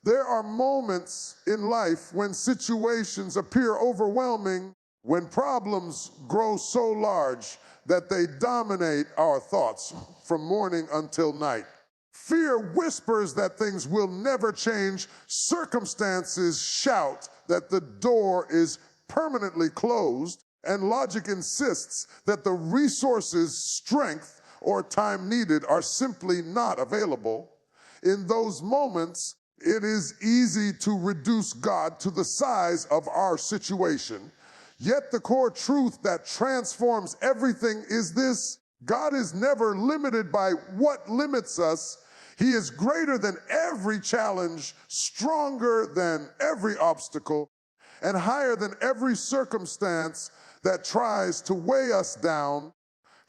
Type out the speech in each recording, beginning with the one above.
There are moments in life when situations appear overwhelming, when problems grow so large that they dominate our thoughts from morning until night. Fear whispers that things will never change. Circumstances shout that the door is permanently closed, and logic insists that the resources, strength, or time needed are simply not available. In those moments, it is easy to reduce God to the size of our situation. Yet the core truth that transforms everything is this: God is never limited by what limits us. He is greater than every challenge, stronger than every obstacle, and higher than every circumstance that tries to weigh us down.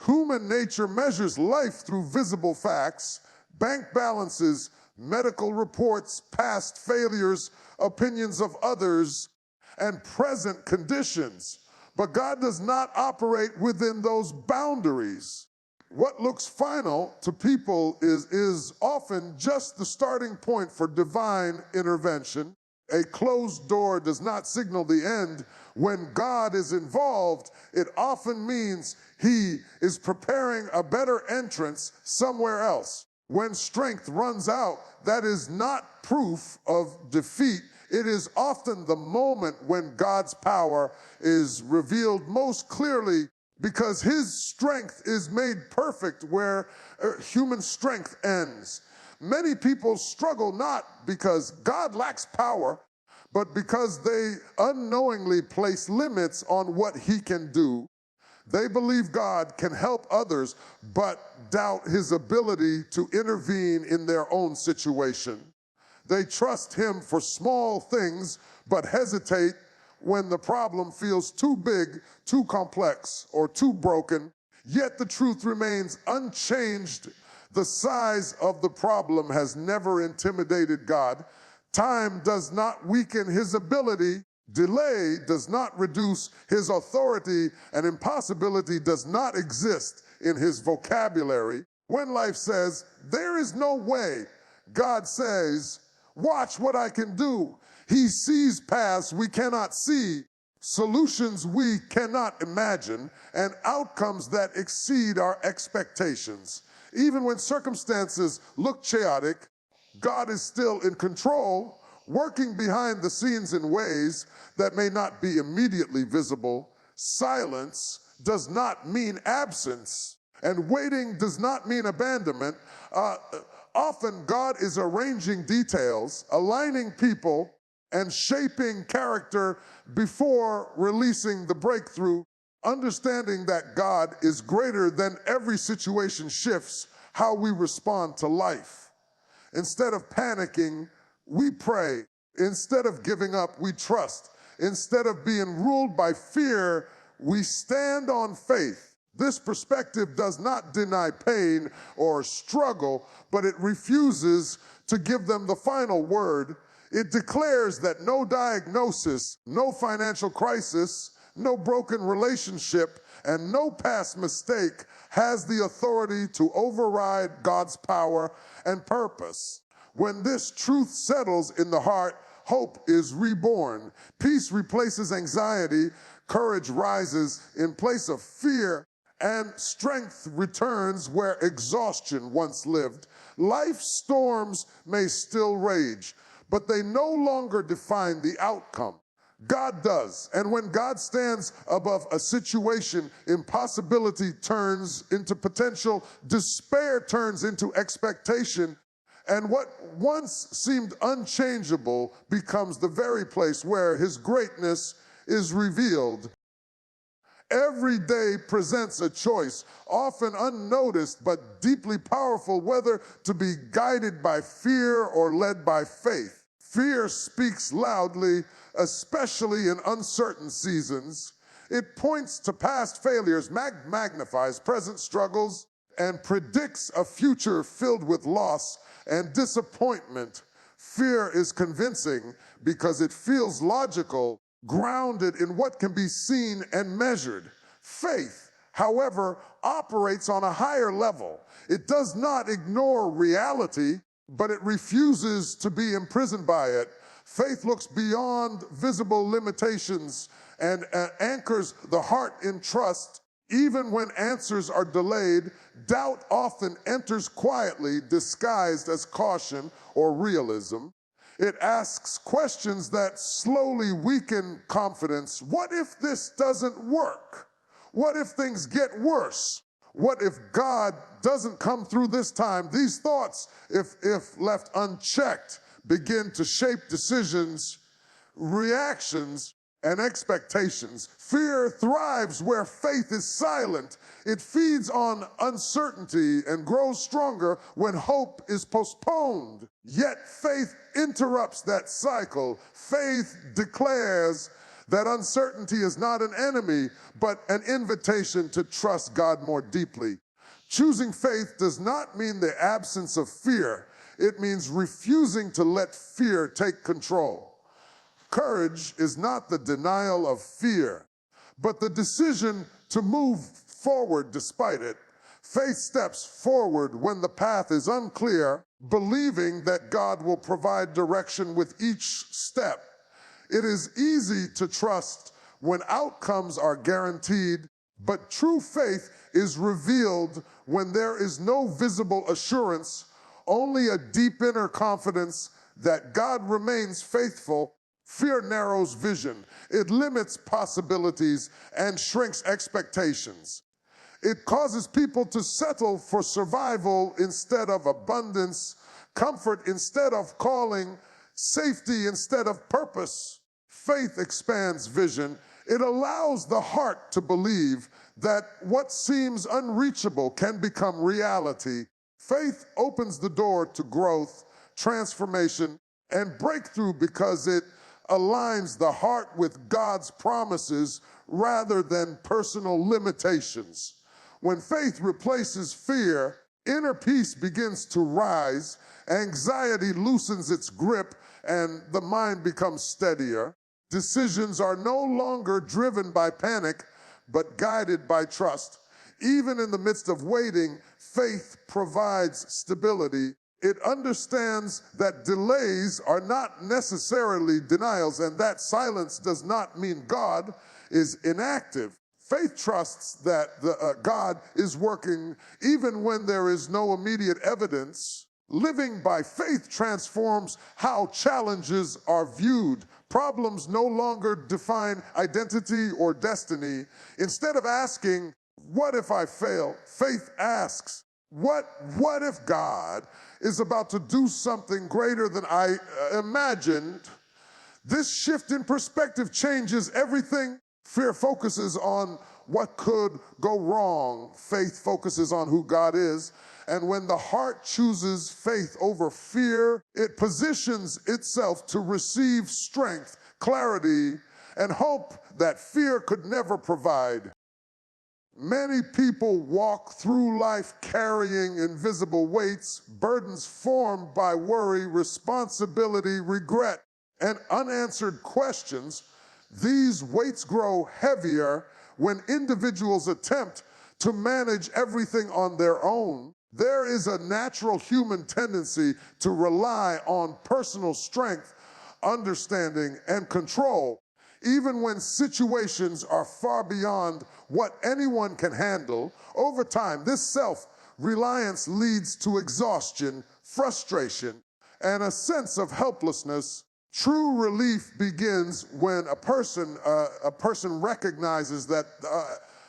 Human nature measures life through visible facts, bank balances, medical reports, past failures, opinions of others, and present conditions. But God does not operate within those boundaries. What looks final to people is often just the starting point for divine intervention. A closed door does not signal the end. When God is involved, it often means He is preparing a better entrance somewhere else. When strength runs out, that is not proof of defeat. It is often the moment when God's power is revealed most clearly, because His strength is made perfect where human strength ends. Many people struggle not because God lacks power, but because they unknowingly place limits on what He can do. They believe God can help others, but doubt His ability to intervene in their own situation. They trust Him for small things, but hesitate when the problem feels too big, too complex, or too broken. Yet the truth remains unchanged. The size of the problem has never intimidated God. Time does not weaken His ability. Delay does not reduce His authority, and impossibility does not exist in His vocabulary. When life says, "There is no way," God says, "Watch what I can do." He sees paths we cannot see, solutions we cannot imagine, and outcomes that exceed our expectations. Even when circumstances look chaotic, God is still in control, working behind the scenes in ways that may not be immediately visible. Silence does not mean absence, and waiting does not mean abandonment. Often God is arranging details, aligning people, and shaping character before releasing the breakthrough. Understanding that God is greater than every situation shifts how we respond to life. Instead of panicking, we pray. Instead of giving up, we trust. Instead of being ruled by fear, we stand on faith. This perspective does not deny pain or struggle, but it refuses to give them the final word. It declares that no diagnosis, no financial crisis, no broken relationship, and no past mistake has the authority to override God's power and purpose. When this truth settles in the heart, hope is reborn. Peace replaces anxiety, courage rises in place of fear, and strength returns where exhaustion once lived. Life's storms may still rage, but they no longer define the outcome. God does. And when God stands above a situation, impossibility turns into potential, despair turns into expectation, and what once seemed unchangeable becomes the very place where His greatness is revealed. Every day presents a choice, often unnoticed but deeply powerful, whether to be guided by fear or led by faith. Fear speaks loudly, especially in uncertain seasons. It points to past failures, magnifies present struggles, and predicts a future filled with loss and disappointment. Fear is convincing because it feels logical, grounded in what can be seen and measured. Faith, however, operates on a higher level. It does not ignore reality, but it refuses to be imprisoned by it. Faith looks beyond visible limitations and anchors the heart in trust. Even when answers are delayed, doubt often enters quietly, disguised as caution or realism. It asks questions that slowly weaken confidence. What if this doesn't work? What if things get worse? What if God doesn't come through this time? These thoughts, if left unchecked, begin to shape decisions, reactions, and expectations. Fear thrives where faith is silent. It feeds on uncertainty and grows stronger when hope is postponed. Yet faith interrupts that cycle. Faith declares that uncertainty is not an enemy, but an invitation to trust God more deeply. Choosing faith does not mean the absence of fear. It means refusing to let fear take control. Courage is not the denial of fear, but the decision to move forward despite it. Faith steps forward when the path is unclear, believing that God will provide direction with each step. It is easy to trust when outcomes are guaranteed, but true faith is revealed when there is no visible assurance, only a deep inner confidence that God remains faithful. Fear narrows vision. It limits possibilities and shrinks expectations. It causes people to settle for survival instead of abundance, comfort instead of calling, safety instead of purpose. Faith expands vision. It allows the heart to believe that what seems unreachable can become reality. Faith opens the door to growth, transformation, and breakthrough because it aligns the heart with God's promises rather than personal limitations. When faith replaces fear, inner peace begins to rise, anxiety loosens its grip, and the mind becomes steadier. Decisions are no longer driven by panic, but guided by trust. Even in the midst of waiting, faith provides stability. It understands that delays are not necessarily denials, and that silence does not mean God is inactive. Faith trusts that God is working even when there is no immediate evidence. Living by faith transforms how challenges are viewed. Problems no longer define identity or destiny. Instead of asking, "What if I fail?" faith asks, What if God is about to do something greater than I imagined? This shift in perspective changes everything. Fear focuses on what could go wrong. Faith focuses on who God is. And when the heart chooses faith over fear, it positions itself to receive strength, clarity, and hope that fear could never provide. Many people walk through life carrying invisible weights, burdens formed by worry, responsibility, regret, and unanswered questions. These weights grow heavier when individuals attempt to manage everything on their own. There is a natural human tendency to rely on personal strength, understanding, and control, even when situations are far beyond what anyone can handle. Over time, this self-reliance leads to exhaustion, frustration, and a sense of helplessness. True relief begins when a person recognizes that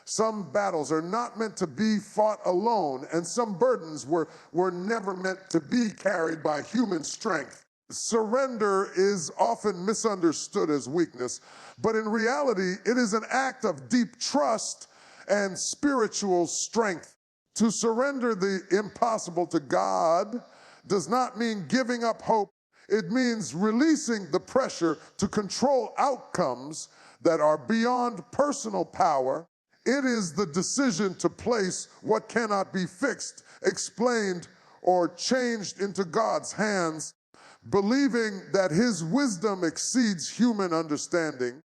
some battles are not meant to be fought alone, and some burdens were never meant to be carried by human strength. Surrender is often misunderstood as weakness, but in reality, it is an act of deep trust and spiritual strength. To surrender the impossible to God does not mean giving up hope. It means releasing the pressure to control outcomes that are beyond personal power. It is the decision to place what cannot be fixed, explained, or changed into God's hands, believing that His wisdom exceeds human understanding.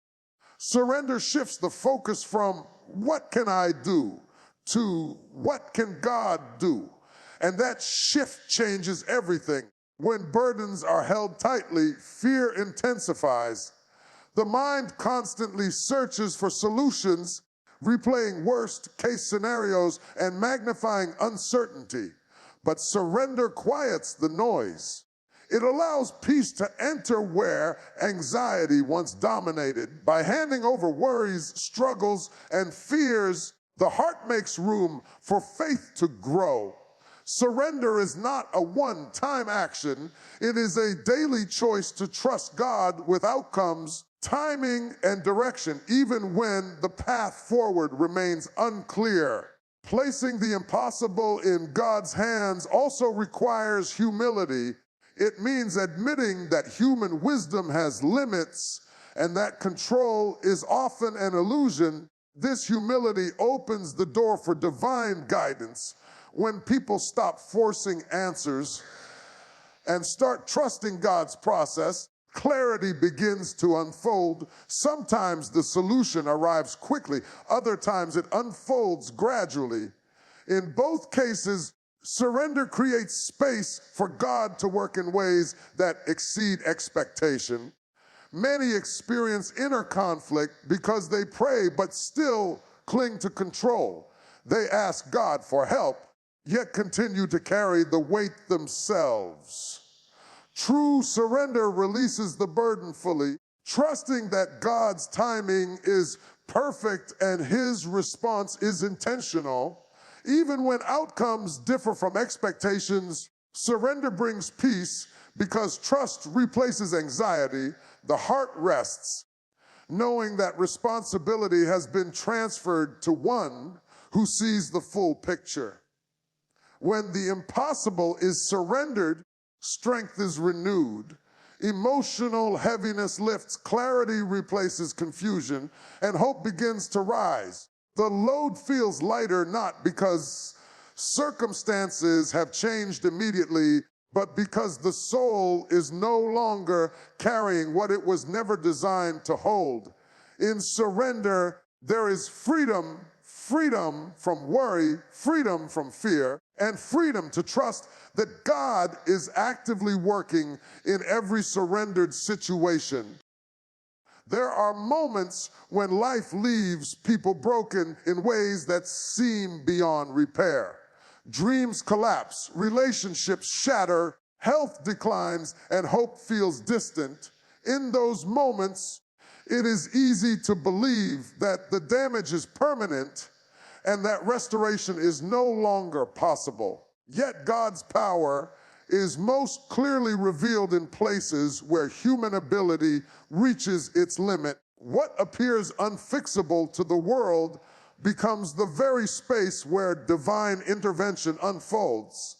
Surrender shifts the focus from "what can I do" to "what can God do?" And that shift changes everything. When burdens are held tightly, fear intensifies. The mind constantly searches for solutions, replaying worst-case scenarios and magnifying uncertainty. But surrender quiets the noise. It allows peace to enter where anxiety once dominated. By handing over worries, struggles, and fears, the heart makes room for faith to grow. Surrender is not a one-time action. It is a daily choice to trust God with outcomes, timing, and direction, even when the path forward remains unclear. Placing the impossible in God's hands also requires humility. It means admitting that human wisdom has limits and that control is often an illusion. This humility opens the door for divine guidance. When people stop forcing answers and start trusting God's process, clarity begins to unfold. Sometimes the solution arrives quickly, other times it unfolds gradually. In both cases, surrender creates space for God to work in ways that exceed expectation. Many experience inner conflict because they pray but still cling to control. They ask God for help, yet continue to carry the weight themselves. True surrender releases the burden fully, trusting that God's timing is perfect and His response is intentional. Even when outcomes differ from expectations, surrender brings peace because trust replaces anxiety. The heart rests, knowing that responsibility has been transferred to one who sees the full picture. When the impossible is surrendered, strength is renewed. Emotional heaviness lifts, clarity replaces confusion, and hope begins to rise. The load feels lighter not because circumstances have changed immediately, but because the soul is no longer carrying what it was never designed to hold. In surrender, there is freedom, freedom from worry, freedom from fear, and freedom to trust that God is actively working in every surrendered situation. There are moments when life leaves people broken in ways that seem beyond repair. Dreams collapse, relationships shatter, health declines, and hope feels distant. In those moments, it is easy to believe that the damage is permanent and that restoration is no longer possible. Yet God's power is most clearly revealed in places where human ability reaches its limit. What appears unfixable to the world becomes the very space where divine intervention unfolds.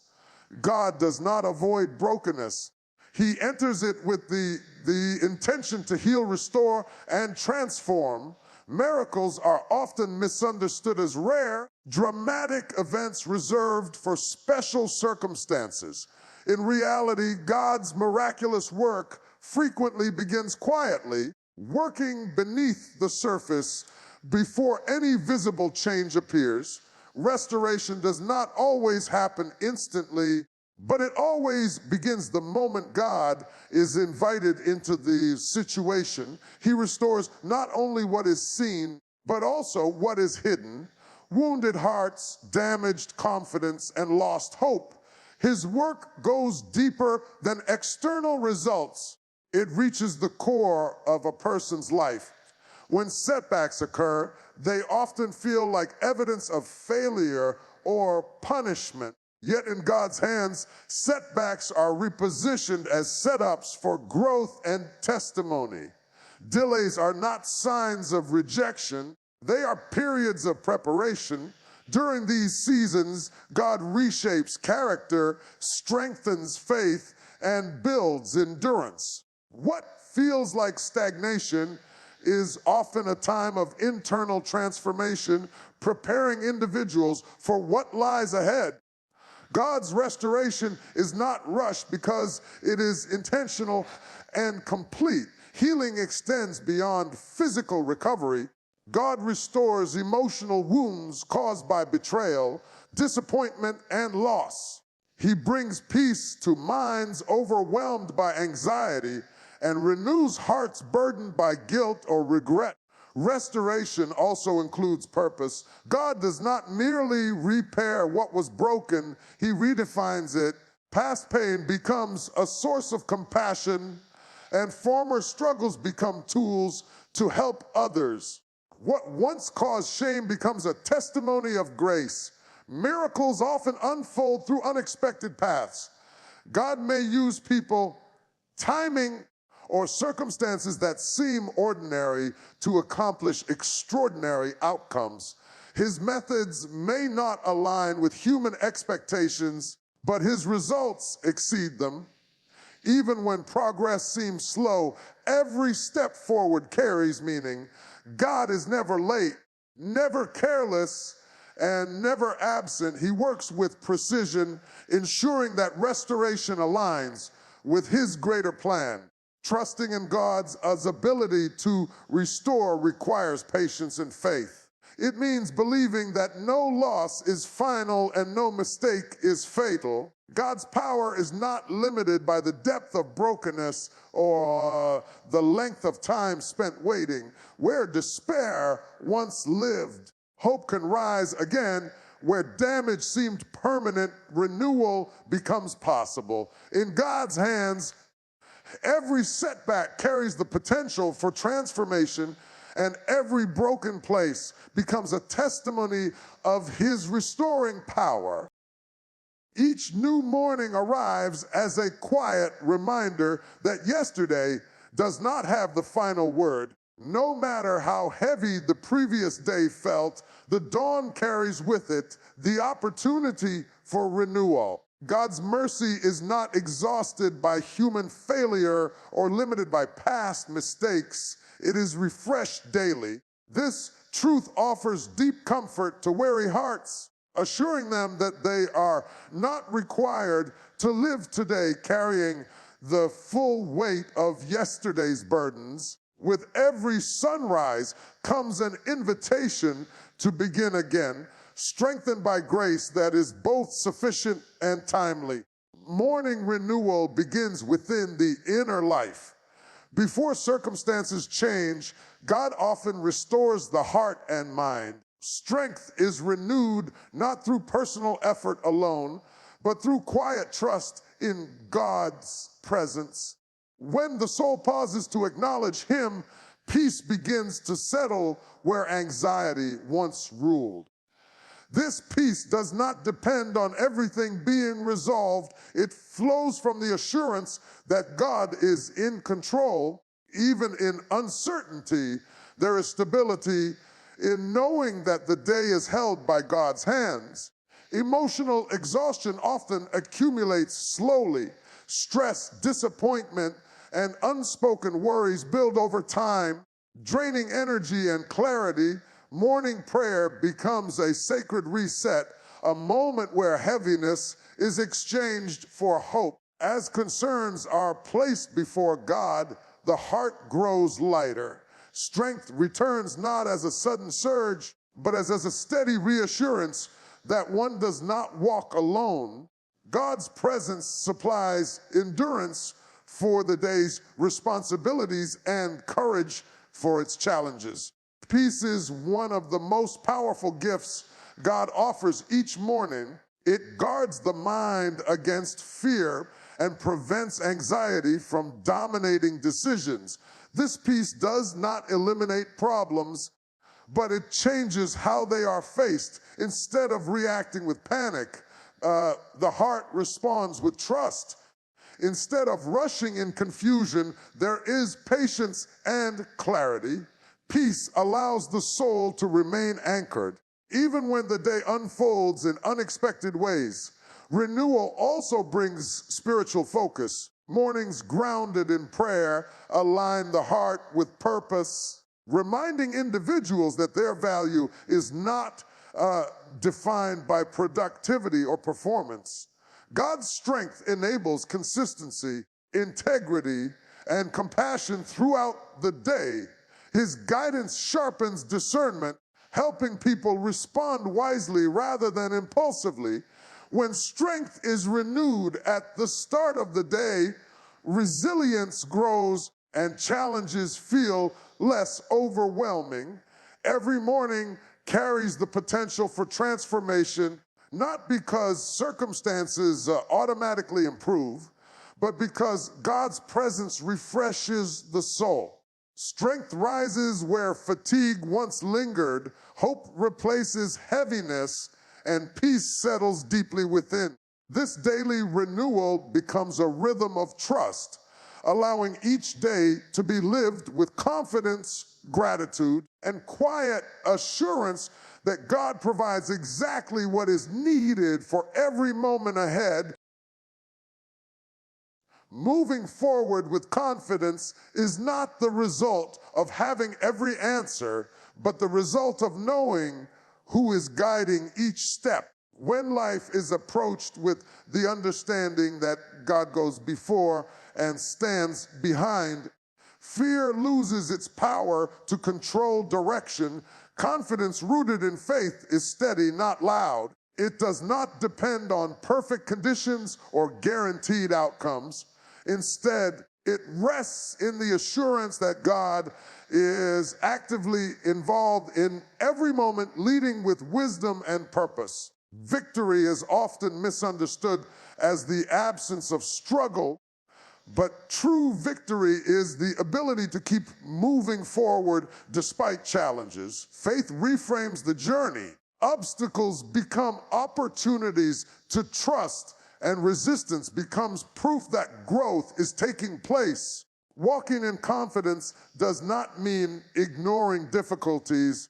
God does not avoid brokenness. He enters it with the intention to heal, restore, and transform. Miracles are often misunderstood as rare, dramatic events reserved for special circumstances. In reality, God's miraculous work frequently begins quietly, working beneath the surface before any visible change appears. Restoration does not always happen instantly, but it always begins the moment God is invited into the situation. He restores not only what is seen, but also what is hidden. Wounded hearts, damaged confidence, and lost hope. His work goes deeper than external results. It reaches the core of a person's life. When setbacks occur, they often feel like evidence of failure or punishment. Yet in God's hands, setbacks are repositioned as setups for growth and testimony. Delays are not signs of rejection. They are periods of preparation. During these seasons, God reshapes character, strengthens faith, and builds endurance. What feels like stagnation is often a time of internal transformation, preparing individuals for what lies ahead. God's restoration is not rushed because it is intentional and complete. Healing extends beyond physical recovery. God restores emotional wounds caused by betrayal, disappointment, and loss. He brings peace to minds overwhelmed by anxiety and renews hearts burdened by guilt or regret. Restoration also includes purpose. God does not merely repair what was broken, He redefines it. Past pain becomes a source of compassion, and former struggles become tools to help others. What once caused shame becomes a testimony of grace. Miracles often unfold through unexpected paths. God may use people, timing, or circumstances that seem ordinary to accomplish extraordinary outcomes. His methods may not align with human expectations, but His results exceed them. Even when progress seems slow, every step forward carries meaning. God is never late, never careless, and never absent. He works with precision, ensuring that restoration aligns with His greater plan. Trusting in God's ability to restore requires patience and faith. It means believing that no loss is final and no mistake is fatal. God's power is not limited by the depth of brokenness or the length of time spent waiting. Where despair once lived, hope can rise again. Where damage seemed permanent, renewal becomes possible. In God's hands, every setback carries the potential for transformation, and every broken place becomes a testimony of His restoring power. Each new morning arrives as a quiet reminder that yesterday does not have the final word. No matter how heavy the previous day felt, the dawn carries with it the opportunity for renewal. God's mercy is not exhausted by human failure or limited by past mistakes. It is refreshed daily. This truth offers deep comfort to weary hearts, assuring them that they are not required to live today carrying the full weight of yesterday's burdens. With every sunrise comes an invitation to begin again, strengthened by grace that is both sufficient and timely. Morning renewal begins within the inner life. Before circumstances change, God often restores the heart and mind. Strength is renewed not through personal effort alone, but through quiet trust in God's presence. When the soul pauses to acknowledge Him, peace begins to settle where anxiety once ruled. This peace does not depend on everything being resolved. It flows from the assurance that God is in control. Even in uncertainty, there is stability in knowing that the day is held by God's hands. Emotional exhaustion often accumulates slowly. Stress, disappointment, and unspoken worries build over time, draining energy and clarity. Morning prayer becomes a sacred reset, a moment where heaviness is exchanged for hope. As concerns are placed before God, the heart grows lighter. Strength returns not as a sudden surge, but as a steady reassurance that one does not walk alone. God's presence supplies endurance for the day's responsibilities and courage for its challenges. Peace is one of the most powerful gifts God offers each morning. It guards the mind against fear and prevents anxiety from dominating decisions. This peace does not eliminate problems, but it changes how they are faced. Instead of reacting with panic, the heart responds with trust. Instead of rushing in confusion, there is patience and clarity. Peace allows the soul to remain anchored, even when the day unfolds in unexpected ways. Renewal also brings spiritual focus. Mornings grounded in prayer align the heart with purpose, reminding individuals that their value is not defined by productivity or performance. God's strength enables consistency, integrity, and compassion throughout the day. His guidance sharpens discernment, helping people respond wisely rather than impulsively. When strength is renewed at the start of the day, resilience grows and challenges feel less overwhelming. Every morning carries the potential for transformation, not because circumstances automatically improve, but because God's presence refreshes the soul. Strength rises where fatigue once lingered, hope replaces heaviness, and peace settles deeply within. This daily renewal becomes a rhythm of trust, allowing each day to be lived with confidence, gratitude, and quiet assurance that God provides exactly what is needed for every moment ahead. Moving forward with confidence is not the result of having every answer, but the result of knowing who is guiding each step. When life is approached with the understanding that God goes before and stands behind, fear loses its power to control direction. Confidence rooted in faith is steady, not loud. It does not depend on perfect conditions or guaranteed outcomes. Instead, it rests in the assurance that God is actively involved in every moment, leading with wisdom and purpose. Victory is often misunderstood as the absence of struggle, but true victory is the ability to keep moving forward despite challenges. Faith reframes the journey. Obstacles become opportunities to trust, and resistance becomes proof that growth is taking place. Walking in confidence does not mean ignoring difficulties.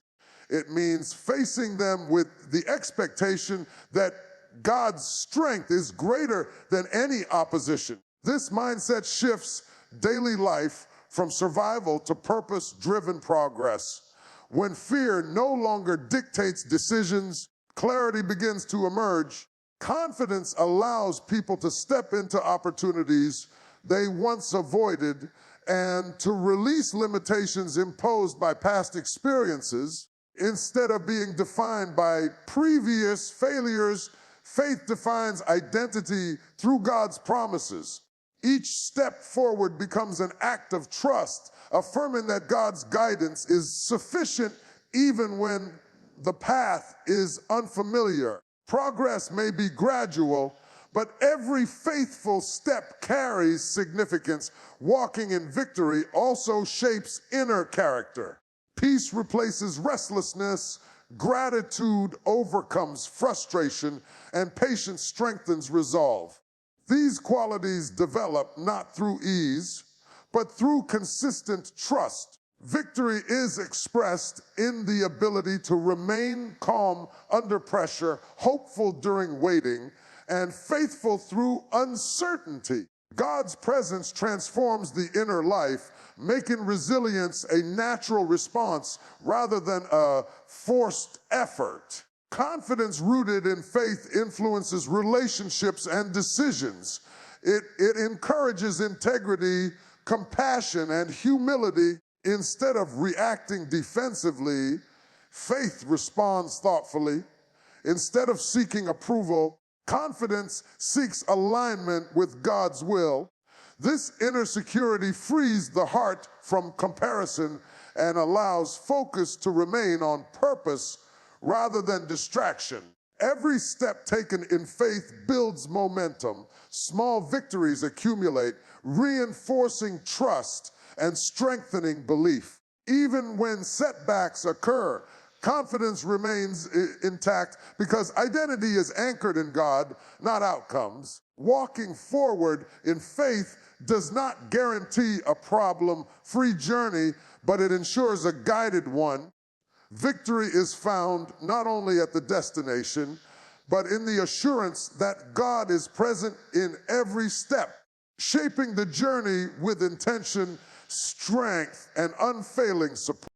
It means facing them with the expectation that God's strength is greater than any opposition. This mindset shifts daily life from survival to purpose-driven progress. When fear no longer dictates decisions, clarity begins to emerge. Confidence allows people to step into opportunities they once avoided and to release limitations imposed by past experiences. Instead of being defined by previous failures, faith defines identity through God's promises. Each step forward becomes an act of trust, affirming that God's guidance is sufficient even when the path is unfamiliar. Progress may be gradual, but every faithful step carries significance. Walking in victory also shapes inner character. Peace replaces restlessness, gratitude overcomes frustration, and patience strengthens resolve. These qualities develop not through ease, but through consistent trust. Victory is expressed in the ability to remain calm under pressure, hopeful during waiting, and faithful through uncertainty. God's presence transforms the inner life, making resilience a natural response rather than a forced effort. Confidence rooted in faith influences relationships and decisions. It encourages integrity, compassion, and humility. Instead of reacting defensively, faith responds thoughtfully. Instead of seeking approval, confidence seeks alignment with God's will. This inner security frees the heart from comparison and allows focus to remain on purpose rather than distraction. Every step taken in faith builds momentum. Small victories accumulate, reinforcing trust and strengthening belief. Even when setbacks occur, confidence remains intact because identity is anchored in God, not outcomes. Walking forward in faith does not guarantee a problem-free journey, but it ensures a guided one. Victory is found not only at the destination, but in the assurance that God is present in every step, shaping the journey with intention, strength, and unfailing support.